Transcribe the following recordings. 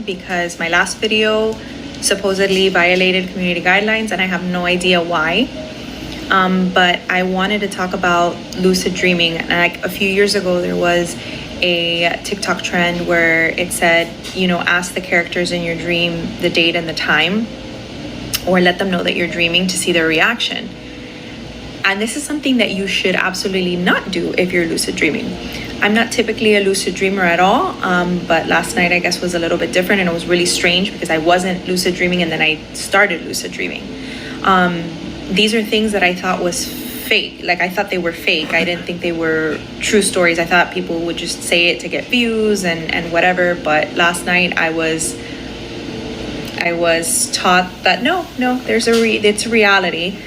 because my last video supposedly violated community guidelines and I have no idea why. But I wanted to talk about lucid dreaming. And like a few years ago, there was a TikTok trend where it said, ask the characters in your dream the date and the time, or let them know that you're dreaming to see their reaction. And this is something that you should absolutely not do if you're lucid dreaming. I'm not typically a lucid dreamer at all, but last night I guess was a little bit different, and it was really strange because I wasn't lucid dreaming and then I started lucid dreaming. These are things that I thought was fake. Like, I thought they were fake. I didn't think they were true stories. I thought people would just say it to get views and whatever. But last night I was taught that no, it's a reality.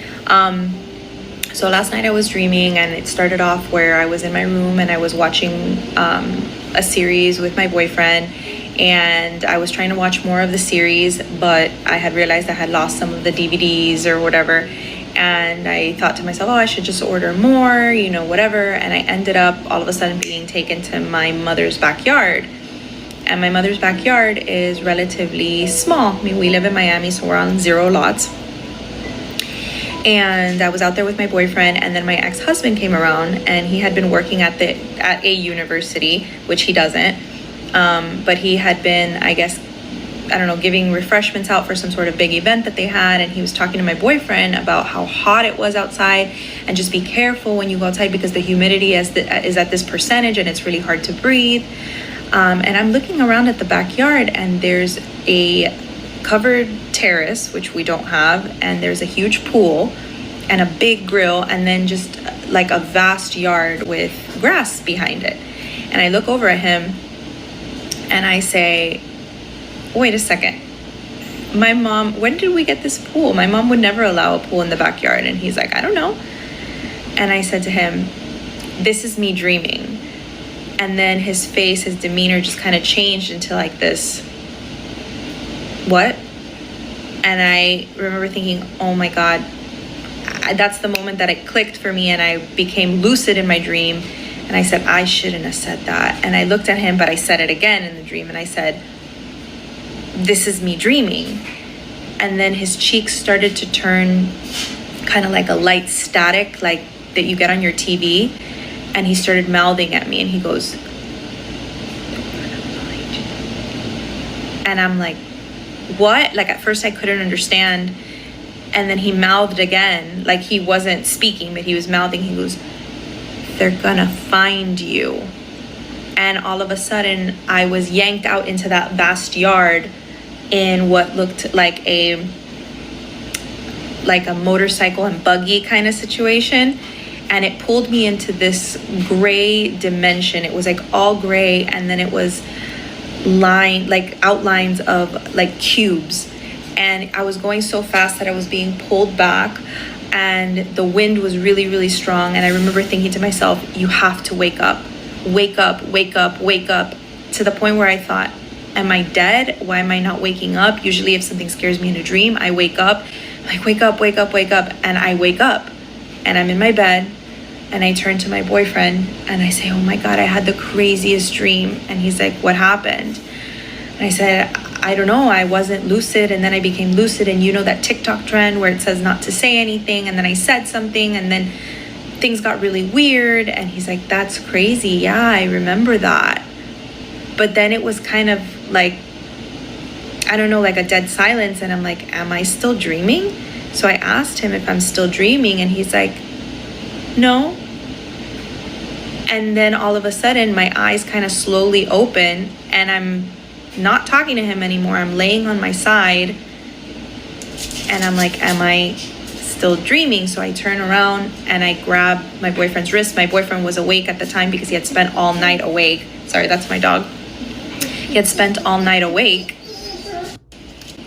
So last night I was dreaming, and it started off where I was in my room and I was watching a series with my boyfriend, and I was trying to watch more of the series, but I had realized I had lost some of the DVDs or whatever, and I thought to myself, I should just order more, whatever, and I ended up all of a sudden being taken to my mother's backyard. And my mother's backyard is relatively small. I mean, we live in Miami, so we're on 0 lots. And I was out there with my boyfriend, and then my ex-husband came around, and he had been working at a university, which he doesn't, but he had been, I guess, giving refreshments out for some sort of big event that they had. And he was talking to my boyfriend about how hot it was outside, and just be careful when you go outside because the humidity is at this percentage and it's really hard to breathe. And I'm looking around at the backyard, and there's a covered terrace, which we don't have, and there's a huge pool and a big grill, and then just like a vast yard with grass behind it. And I look over at him and I say, wait a second, my mom, when did we get this pool? My mom would never allow a pool in the backyard. And he's like, I don't know. And I said to him, this is me dreaming. And then his face, his demeanor just kind of changed into like this, what? And I remember thinking, oh my God, that's the moment that it clicked for me, and I became lucid in my dream. And I said, I shouldn't have said that. And I looked at him, but I said it again in the dream, and I said, this is me dreaming. And then his cheeks started to turn kind of like a light static, like that you get on your TV. And he started mouthing at me, and he goes, and I'm like, what? Like, at first I couldn't understand, and then he mouthed again, like he wasn't speaking, but he was mouthing. He goes, they're gonna find you. And all of a sudden I was yanked out into that vast yard in what looked like a motorcycle and buggy kind of situation, and it pulled me into this gray dimension. It was like all gray, and then it was outlines of like cubes, and I was going so fast that I was being pulled back, and the wind was really, really strong. And I remember thinking to myself, you have to wake up, wake up, wake up, wake up, to the point where I thought, am I dead? Why am I not waking up? Usually if something scares me in a dream, I wake up, like wake up, wake up, wake up, and I wake up and I'm in my bed. And I turn to my boyfriend and I say, oh my God, I had the craziest dream. And he's like, what happened? And I said, I don't know, I wasn't lucid, and then I became lucid. And that TikTok trend where it says not to say anything, and then I said something, and then things got really weird. And he's like, that's crazy. Yeah, I remember that. But then it was kind of like, I don't know, like a dead silence. And I'm like, am I still dreaming? So I asked him if I'm still dreaming, and he's like, no. And then all of a sudden my eyes kind of slowly open, and I'm not talking to him anymore. I'm laying on my side, and I'm like, am I still dreaming? So I turn around and I grab my boyfriend's wrist. My boyfriend was awake at the time because he had spent all night awake. Sorry, that's my dog. He had spent all night awake.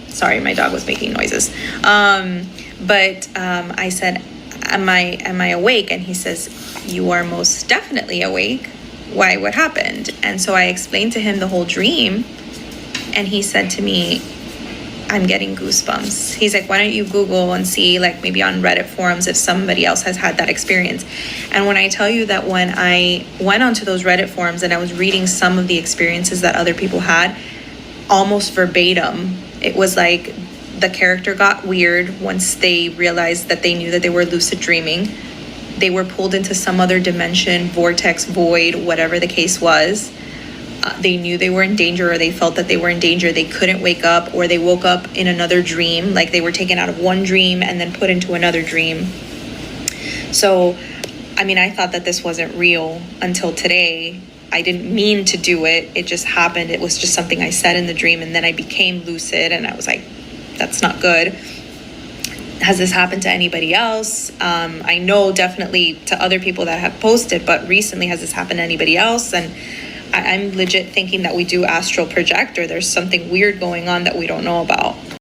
Sorry, my dog was making noises. But I said, am I awake? And he says, you are most definitely awake. Why? What happened? And so I explained to him the whole dream, and he said to me, I'm getting goosebumps. He's like, why don't you Google and see, like maybe on Reddit forums, if somebody else has had that experience. And when I tell you that when I went onto those Reddit forums and I was reading some of the experiences that other people had, almost verbatim. It was like the character got weird once they realized that they knew that they were lucid dreaming. They were pulled into some other dimension, vortex, void, whatever the case was. They knew they were in danger, or they felt that they were in danger. They couldn't wake up, or they woke up in another dream, like they were taken out of one dream and then put into another dream. So, I mean, I thought that this wasn't real until today. I didn't mean to do it. It just happened. It was just something I said in the dream, and then I became lucid, and I was like, that's not good. Has this happened to anybody else? I know definitely to other people that have posted, but recently, has this happened to anybody else? And I'm legit thinking that we do astral project, or there's something weird going on that we don't know about.